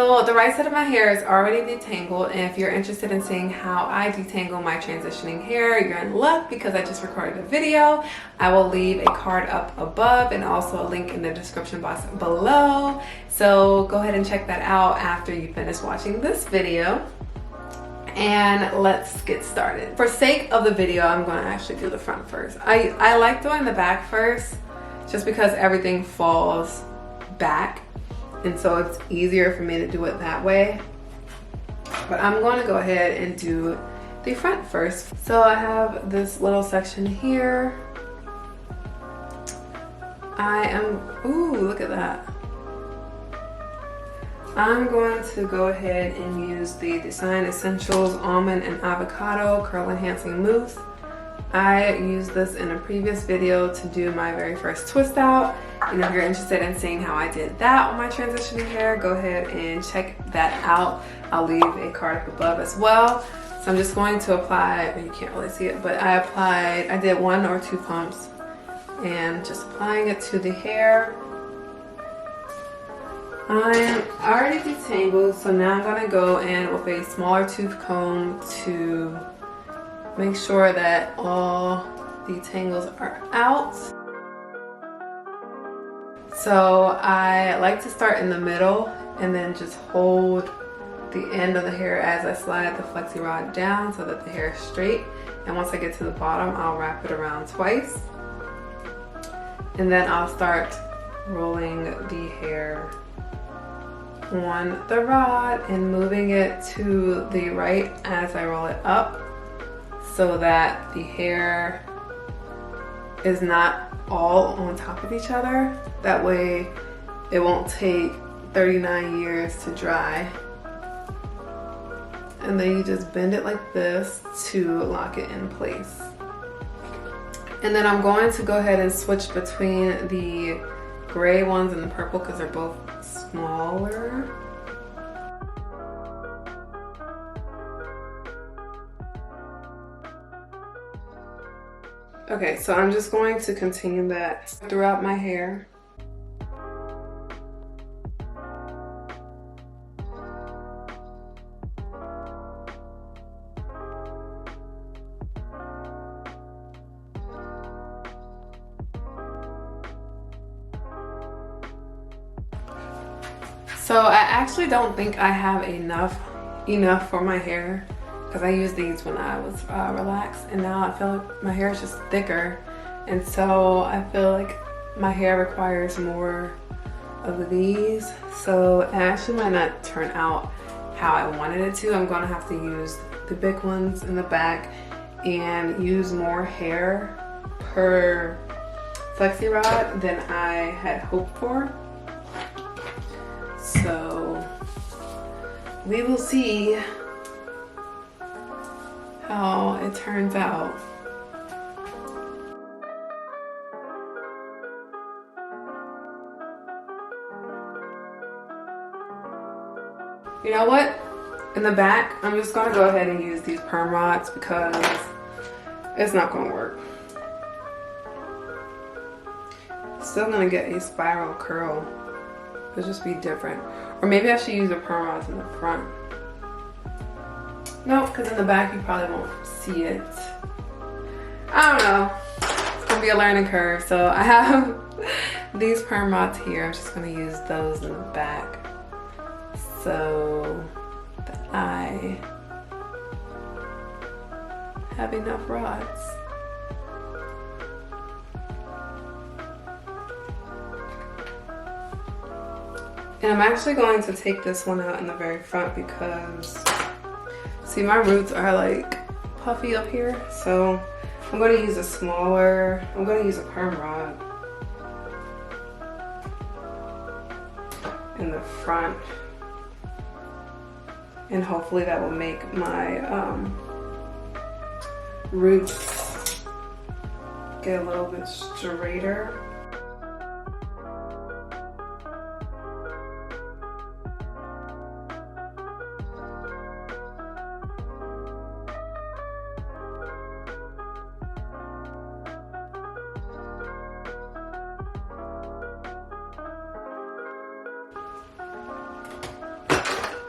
So the right side of my hair is already detangled, and if you're interested in seeing how I detangle my transitioning hair, you're in luck because I just recorded a video. I will leave a card up above and also a link in the description box below. So go ahead and check that out after you finish watching this video. And let's get started. For sake of the video, I'm going to actually do the front first. I like doing the back first just because everything falls back. And so it's easier for me to do it that way. But I'm going to go ahead and do the front first. So I have this little section here. Ooh, look at that. I'm going to go ahead and use the Design Essentials Almond and Avocado Curl Enhancing Mousse. I used this in a previous video to do my very first twist out. And if you're interested in seeing how I did that on my transitioning hair, go ahead and check that out. I'll leave a card up above as well. So I'm just going to apply, you can't really see it, but I did 1 or 2 pumps and just applying it to the hair. I am already detangled, so now I'm going to go in with a smaller tooth comb to make sure that all the tangles are out. So I like to start in the middle and then just hold the end of the hair as I slide the flexi rod down so that the hair is straight. And once I get to the bottom, I'll wrap it around twice. And then I'll start rolling the hair on the rod and moving it to the right as I roll it up so that the hair is not all on top of each other. That way it won't take 39 years to dry. And then you just bend it like this to lock it in place. And then I'm going to go ahead and switch between the gray ones and the purple because they're both smaller. Okay, so I'm just going to continue that throughout my hair. So I actually don't think I have enough for my hair, because I used these when I was relaxed, and now I feel like my hair is just thicker, and so I feel like my hair requires more of these. So it actually might not turn out how I wanted it to. I'm going to have to use the big ones in the back and use more hair per flexi rod than I had hoped for. So we will see how it turns out. You know what? In the back, I'm just gonna go ahead and use these perm rods because it's not gonna work. Still gonna get a spiral curl. It'll just be different. Or maybe I should use the perm rods in the front. No, because in the back you probably won't see it. I don't know. It's gonna be a learning curve. So I have these perm rods here. I'm just gonna use those in the back so that I have enough rods. And I'm actually going to take this one out in the very front because, see, my roots are like puffy up here. So I'm going to use I'm going to use a perm rod in the front. And hopefully that will make my roots get a little bit straighter.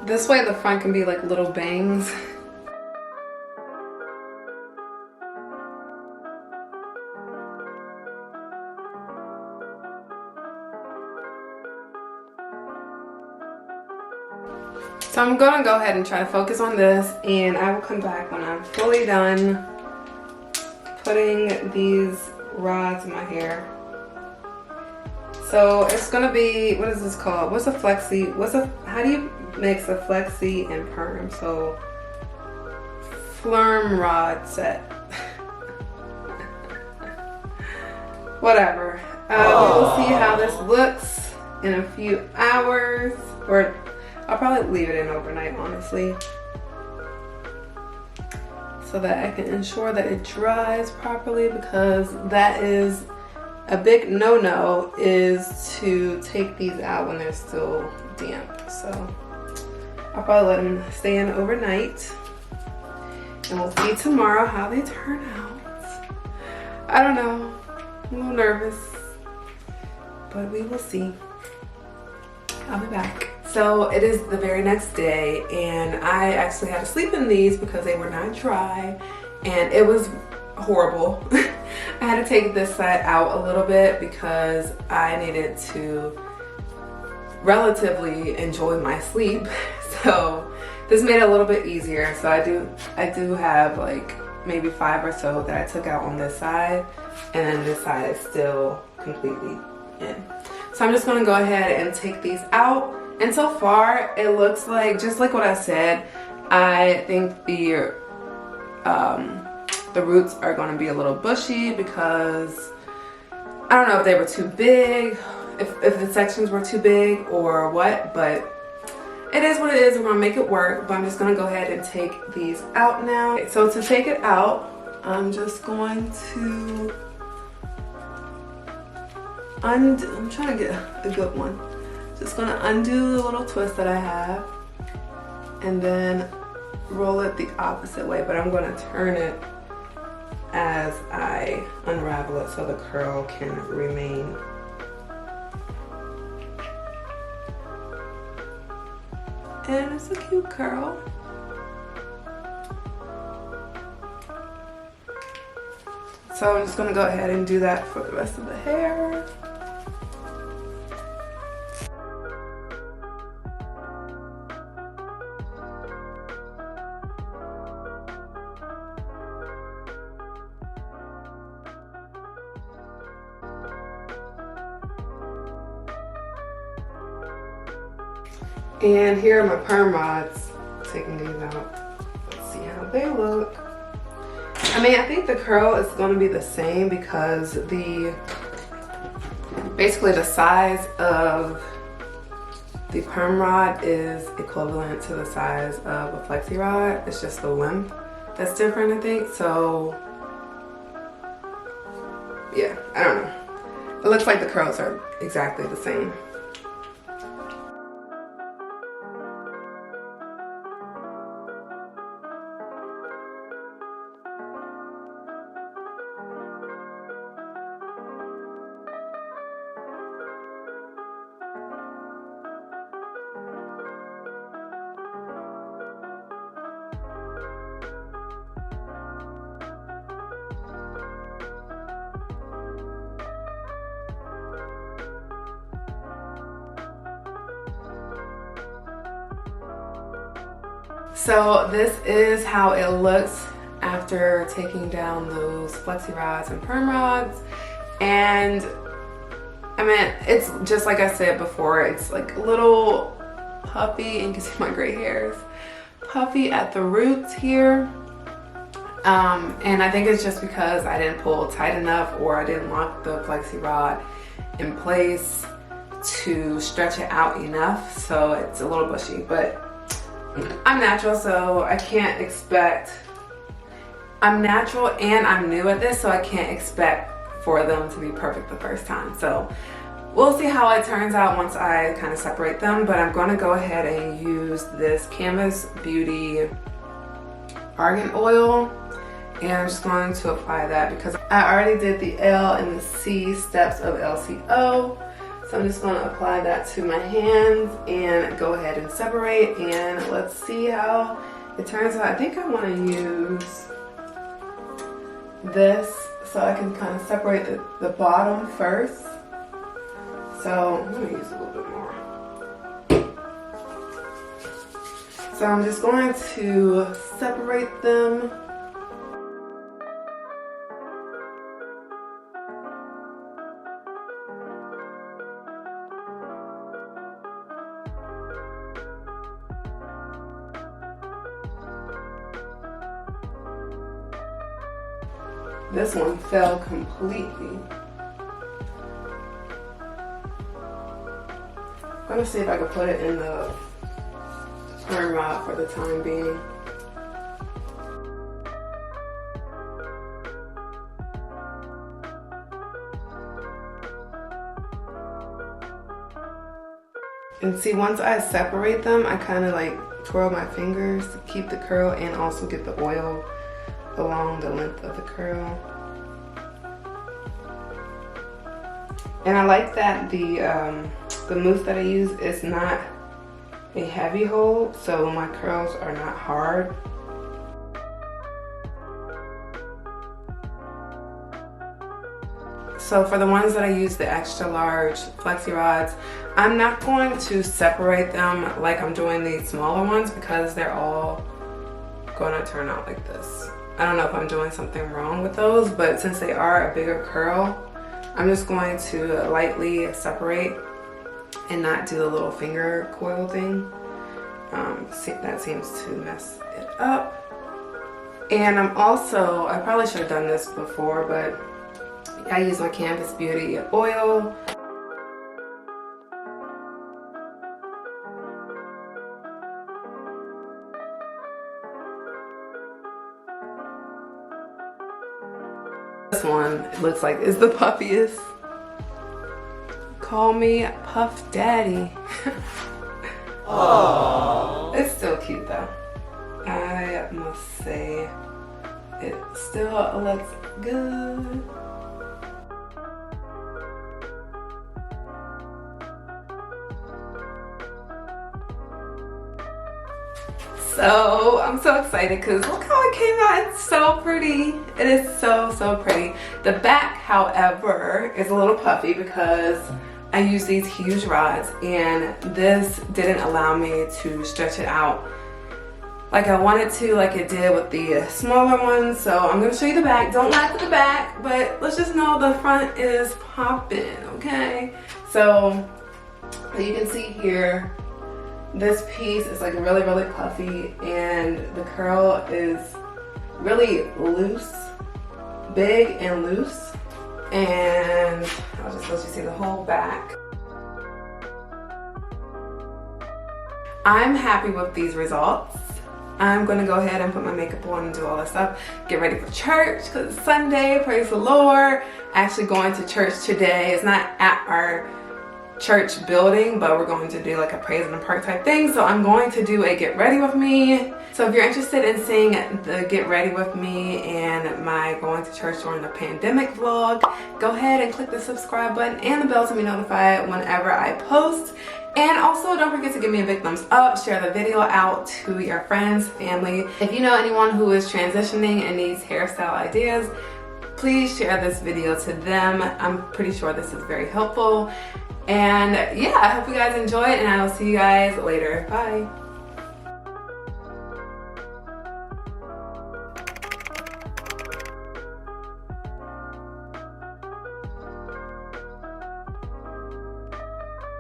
This way the front can be like little bangs. So I'm gonna go ahead and try to focus on this, and I will come back when I'm fully done putting these rods in my hair. So it's gonna be, what is this called? What's a flexi? How do you mix a flexi and perm? So Flurm rod set. Whatever. We'll see how this looks in a few hours, or I'll probably leave it in overnight, honestly, so that I can ensure that it dries properly, because that is a big no-no, is to take these out when they're still damp. So I'll probably let them stay in overnight, and we'll see tomorrow how they turn out. I don't know, I'm a little nervous, but we will see. I'll be back. So it is the very next day, and I actually had to sleep in these because they were not dry, and it was horrible. I had to take this side out a little bit because I needed to relatively enjoy my sleep. So this made it a little bit easier. So I do have like maybe 5 or so that I took out on this side, and then this side is still completely in. So I'm just gonna go ahead and take these out. And so far, it looks like, just like what I said, I think the roots are going to be a little bushy because I don't know if they were too big, if the sections were too big or what, but it is what it is. We're going to make it work, but I'm just going to go ahead and take these out now. Okay, so to take it out, I'm just going to I'm trying to get a good one. Just gonna undo the little twist that I have and then roll it the opposite way, but I'm gonna turn it as I unravel it so the curl can remain. And it's a cute curl. So I'm just gonna go ahead and do that for the rest of the hair. And here are my perm rods, taking these out. Let's see how they look. I mean, I think the curl is going to be the same because basically the size of the perm rod is equivalent to the size of a flexi rod. It's just the length that's different, I think. So yeah, I don't know. It looks like the curls are exactly the same. So this is how it looks after taking down those flexi rods and perm rods. And I mean, it's just like I said before, it's like a little puffy, and you can see my gray hairs, puffy at the roots here. And I think it's just because I didn't pull tight enough, or I didn't lock the flexi rod in place to stretch it out enough, so it's a little bushy. But I'm natural, so I can't expect, I'm natural and I'm new at this, so I can't expect for them to be perfect the first time. So we'll see how it turns out once I kind of separate them. But I'm going to go ahead and use this Canvas Beauty Argan Oil, and I'm just going to apply that because I already did the L and the C steps of LCO. So I'm just going to apply that to my hands and go ahead and separate, and let's see how it turns out. I think I want to use this so I can kind of separate the bottom first. So I'm going to use a little bit more. So I'm just going to separate them. This one fell completely. I'm gonna see if I can put it in the perm rod for the time being. And see, once I separate them, I kind of like twirl my fingers to keep the curl and also get the oil along the length of the curl. And I like that the mousse that I use is not a heavy hold, so my curls are not hard. So for the ones that I use the extra large flexi rods, I'm not going to separate them like I'm doing these smaller ones because they're all gonna turn out like this. I don't know if I'm doing something wrong with those, but since they are a bigger curl, I'm just going to lightly separate and not do the little finger coil thing. That seems to mess it up. And I probably should have done this before, but I use my Canvas Beauty oil. This one looks like is the puffiest. Call me Puff Daddy. Aww. It's still cute though. I must say it still looks good. So I'm so excited because look how it came out. It's so pretty. It is so pretty. The back, however, is a little puffy because I use these huge rods and this didn't allow me to stretch it out like I wanted to, like it did with the smaller ones. So I'm going to show you the back. Don't laugh at the back, but let's just know the front is popping, okay? So you can see here, this piece is like really puffy and the curl is really loose, big and loose. And I'll just let you see the whole back. I'm happy with these results. I'm gonna go ahead and put my makeup on and do all this stuff. Get ready for church because it's Sunday, praise the Lord. Actually going to church today. It's not at our church building, but we're going to do like a praise in the park type thing. So I'm going to do a get ready with me. So if you're interested in seeing the get ready with me and my going to church during the pandemic vlog, go ahead and click the subscribe button and the bell to be notified whenever I post. And also don't forget to give me a big thumbs up, share the video out to your friends, family. If you know anyone who is transitioning and needs hairstyle ideas, please share this video to them. I'm pretty sure this is very helpful. And yeah, I hope you guys enjoy it and I will see you guys later. Bye.